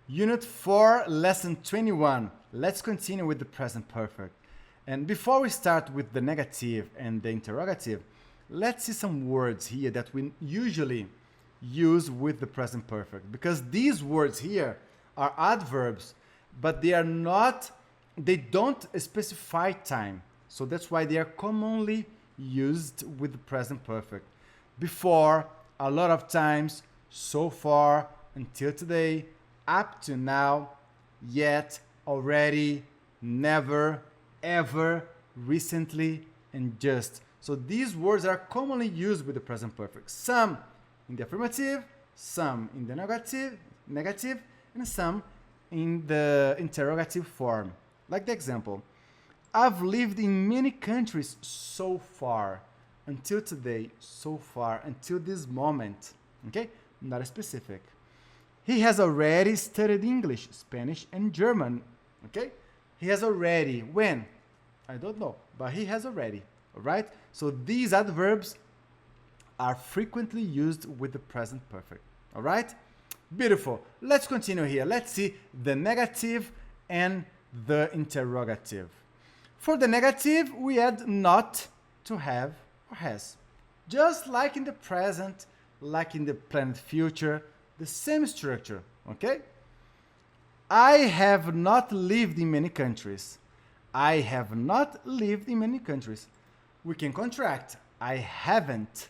Unit 4, Lesson 21. Let's continue with the present perfect. And before we start with the negative and the interrogative, let's see some words here that we usually use with the present perfect. Because these words here are adverbs, but they don't specify time. So that's why they are commonly used with the present perfect. Before, a lot of times, so far, until today, up to now, yet, already, never, ever, recently, and just. So these words are commonly used with the present perfect. Some in the affirmative, some in the negative, and some in the interrogative form. Like the example, I've lived in many countries so far, until today, so far, until this moment. Okay? Not specific. He has already studied English, Spanish, and German. Okay? He has already. When? I don't know, but he has already. All right? So these adverbs are frequently used with the present perfect. All right? Beautiful. Let's continue here. Let's see the negative and the interrogative. For the negative, we add not to have or has. Just like in the present, like in the planned future, the same structure, okay? I have not lived in many countries. I have not lived in many countries. We can contract. I haven't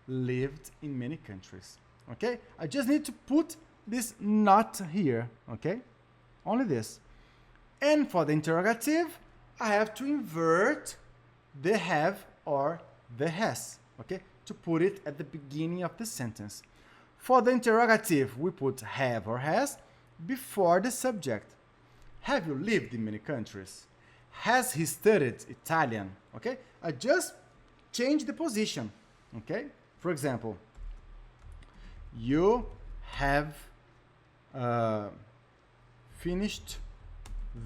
lived in many countries, okay? I just need to put this not here, okay? Only this. And for the interrogative, I have to invert the have or the has, okay? To put it at the beginning of the sentence. For the interrogative, we put have or has before the subject. Have you lived in many countries? Has he studied Italian? Okay? I just change the position. Okay? For example, you have finished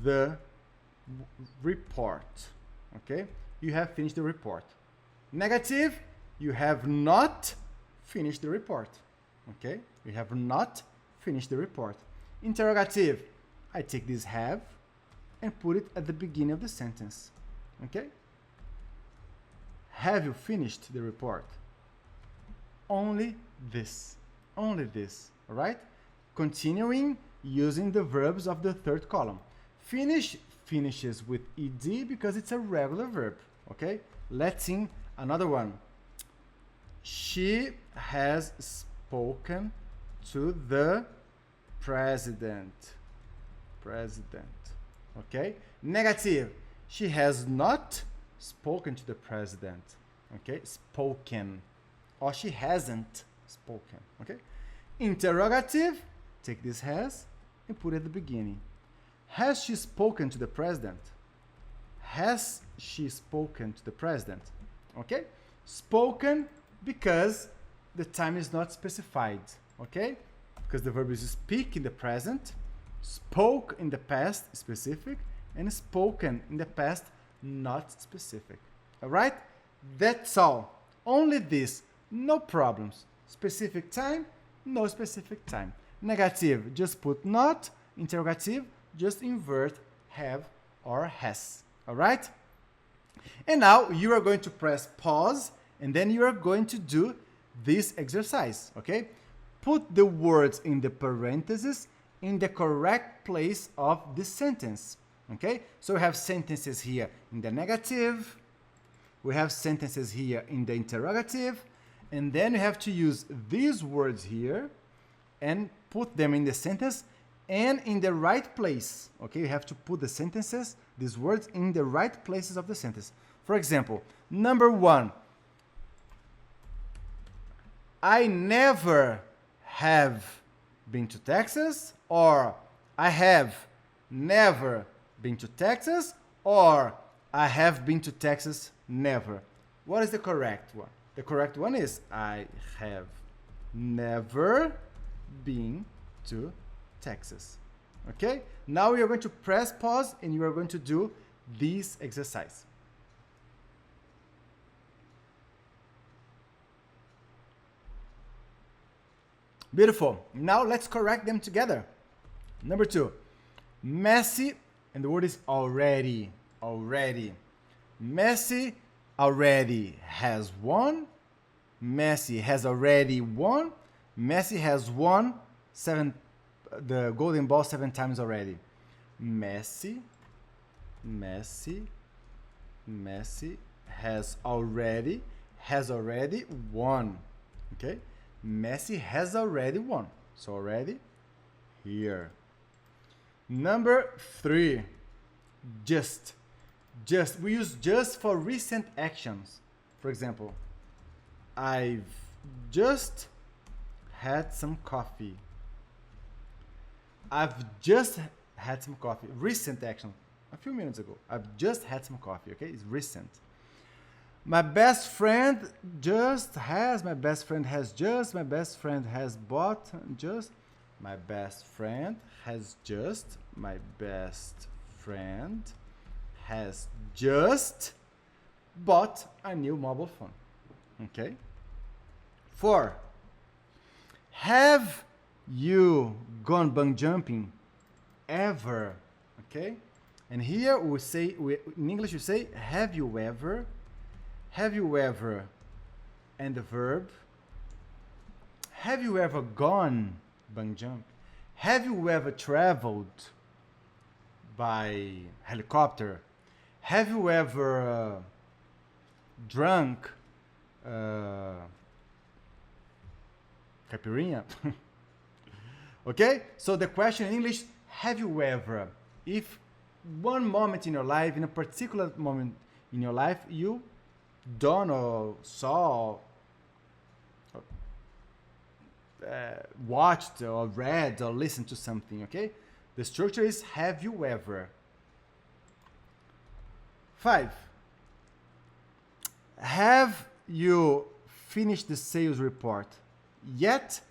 the report. Okay? You have finished the report. Negative, you have not finished the report. Okay? You have not finished the report. Interrogative, I take this have and put it at the beginning of the sentence. Okay? Have you finished the report? Only this. Only this. All right? Continuing using the verbs of the third column. Finish finishes with ed because it's a regular verb. Okay? Let's sing another one. She has spoken to the president. Okay? Negative. She has not spoken to the president. Okay? Spoken. Or she hasn't spoken. Okay? Interrogative. Take this has and put it at the beginning. Has she spoken to the president? Has she spoken to the president? Okay? Spoken because the time is not specified. Okay? Because the verb is speak in the present, spoke in the past, specific, and spoken in the past, not specific. All right? That's all. Only this. No problems. Specific time, no specific time. Negative, just put not. Interrogative, just invert have or has. All right? And now you are going to press pause and then you are going to do this exercise. Okay? Put the words in the parentheses in the correct place of the sentence. Okay? So we have sentences here in the negative. We have sentences here in the interrogative. And then you have to use these words here and put them in the sentence and in the right place. Okay? You have to put the sentences, these words, in the right places of the sentence. For example, number 1. I never have been to Texas, or I have never been to Texas, or I have been to Texas never. What is the correct one? The correct one is I have never been to Texas. Okay? Now we are going to press pause and you are going to do this exercise. Beautiful. Now let's correct them together. Number 2, Messi, and the word is already. Already. Messi already has won. Messi has already won. Messi has won the golden ball 7 times already. Messi has already won. Okay? Messi has already won. So already here. Number 3, just. We use just for recent actions. For example, I've just had some coffee. I've just had some coffee. Recent action. A few minutes ago. I've just had some coffee. Okay? It's recent. My best friend just has. My best friend has just. My best friend has bought just. My best friend has just. My best friend has just bought a new mobile phone. Okay? 4, have you gone bungee jumping ever? Okay? And here we say, in English we say, have you ever, and the verb, have you ever gone bungee jump? Have you ever traveled by helicopter? Have you ever drunk caipirinha? Okay? So the question in English, have you ever? If one moment in your life, in a particular moment in your life, you done or saw, watched or read or listened to something, okay? The structure is have you ever. 5, have you finished the sales report yet?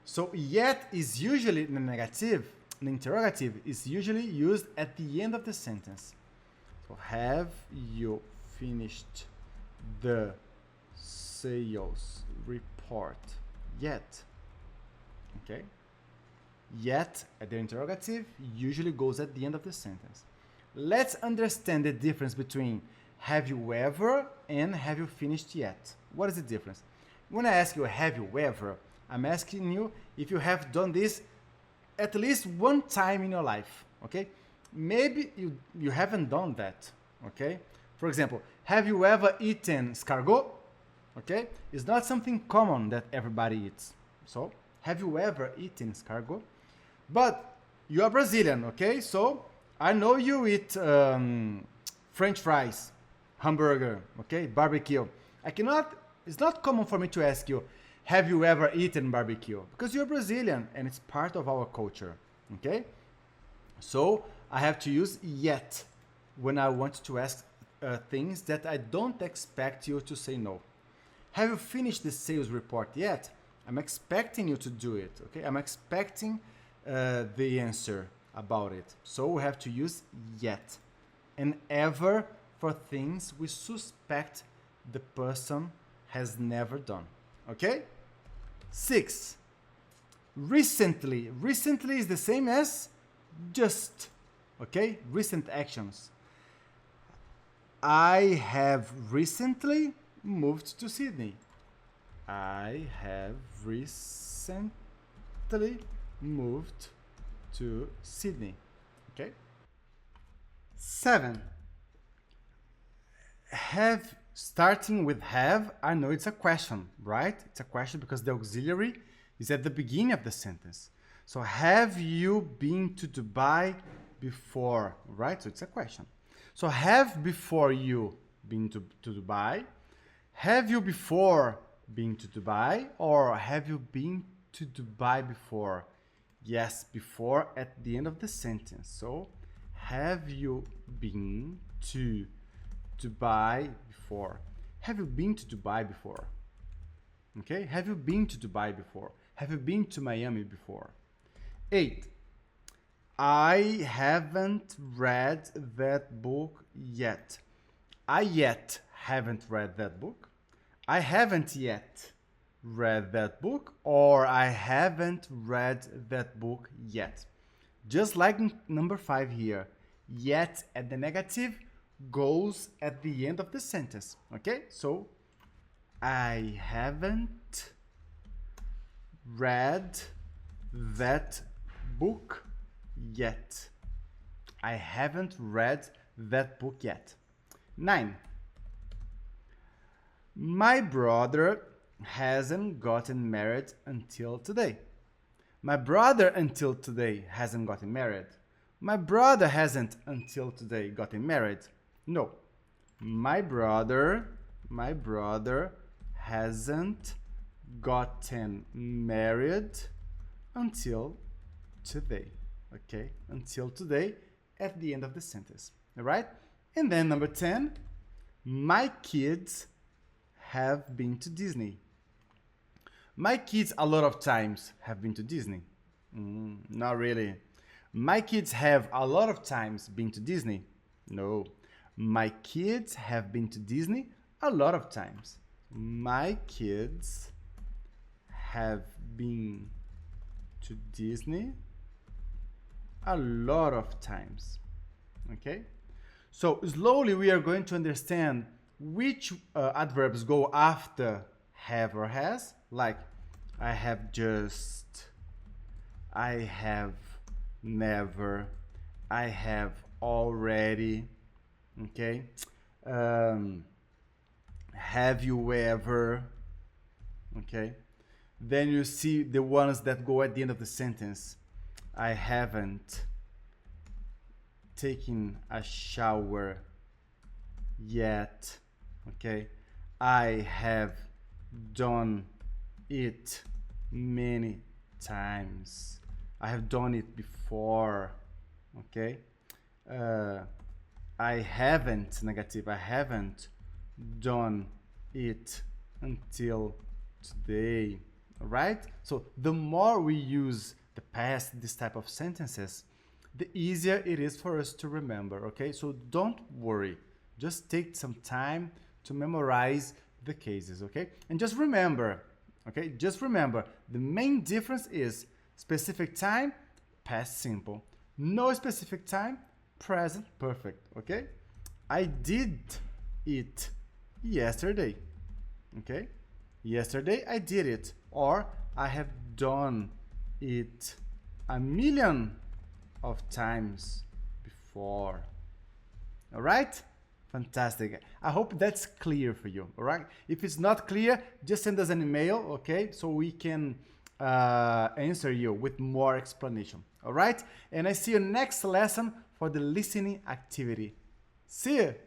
So yet is usually in the negative. The interrogative is usually used at the end of the sentence. So have you finished the sales report yet? Okay? Yet at the interrogative usually goes at the end of the sentence. Let's understand the difference between have you ever and have you finished yet. What is the difference? When I ask you have you ever, I'm asking you if you have done this at least one time in your life, okay? Maybe you haven't done that, okay? For example, have you ever eaten escargot? Okay? It's not something common that everybody eats. So, have you ever eaten escargot? But you are Brazilian, okay? So, I know you eat French fries, hamburger, okay? Barbecue. It's not common for me to ask you, have you ever eaten barbecue? Because you're Brazilian and it's part of our culture, okay? So I have to use yet when I want to ask things that I don't expect you to say no. Have you finished the sales report yet? I'm expecting you to do it, okay? I'm expecting the answer about it. So we have to use yet and ever for things we suspect the person has never done, okay? 6, recently. Recently is the same as just, okay? Recent actions. I have recently moved to Sydney. I have recently moved to Sydney, okay? 7, have. Starting with have, I know it's a question, right? It's a question because the auxiliary is at the beginning of the sentence. So have you been to Dubai before, right? So it's a question. So have before you been to Dubai? Have you before been to Dubai? Or have you been to Dubai before? Yes, before at the end of the sentence. So have you been to Dubai before? Have you been to Dubai before? Okay, have you been to Dubai before? Have you been to Miami before? 8, I haven't read that book yet. I yet haven't read that book. I haven't yet read that book, or I haven't read that book yet. just like number 5 here. Yet at the negative goes at the end of the sentence. Okay, so I haven't read that book yet. I haven't read that book yet. 9. My brother hasn't gotten married until today. My brother until today hasn't gotten married. My brother hasn't until today gotten married. No. My brother hasn't gotten married until today. Okay? Until today at the end of the sentence. All right? And then number 10, my kids have been to Disney. My kids a lot of times have been to Disney. Not really. My kids have a lot of times been to Disney. No. My kids have been to Disney a lot of times. My kids have been to Disney a lot of times. Okay? So slowly we are going to understand which adverbs go after have or has, like I have just, I have never, I have already, okay? Have you ever, okay? Then you see the ones that go at the end of the sentence. I haven't taken a shower yet, okay? I have done it many times. I have done it before, okay? I haven't, negative, I haven't done it until today, all right? So the more we use the past, this type of sentences, the easier it is for us to remember, okay? So don't worry. Just take some time to memorize the cases, okay? And just remember, okay? Just remember, the main difference is specific time, past simple. No specific time, present perfect, okay? I did it yesterday, okay? Yesterday I did it, or I have done it a million of times before. All right? Fantastic. I hope that's clear for you, all right? If it's not clear, just send us an email, okay? So we can answer you with more explanation, all right? And I see you next lesson for the listening activity. See you!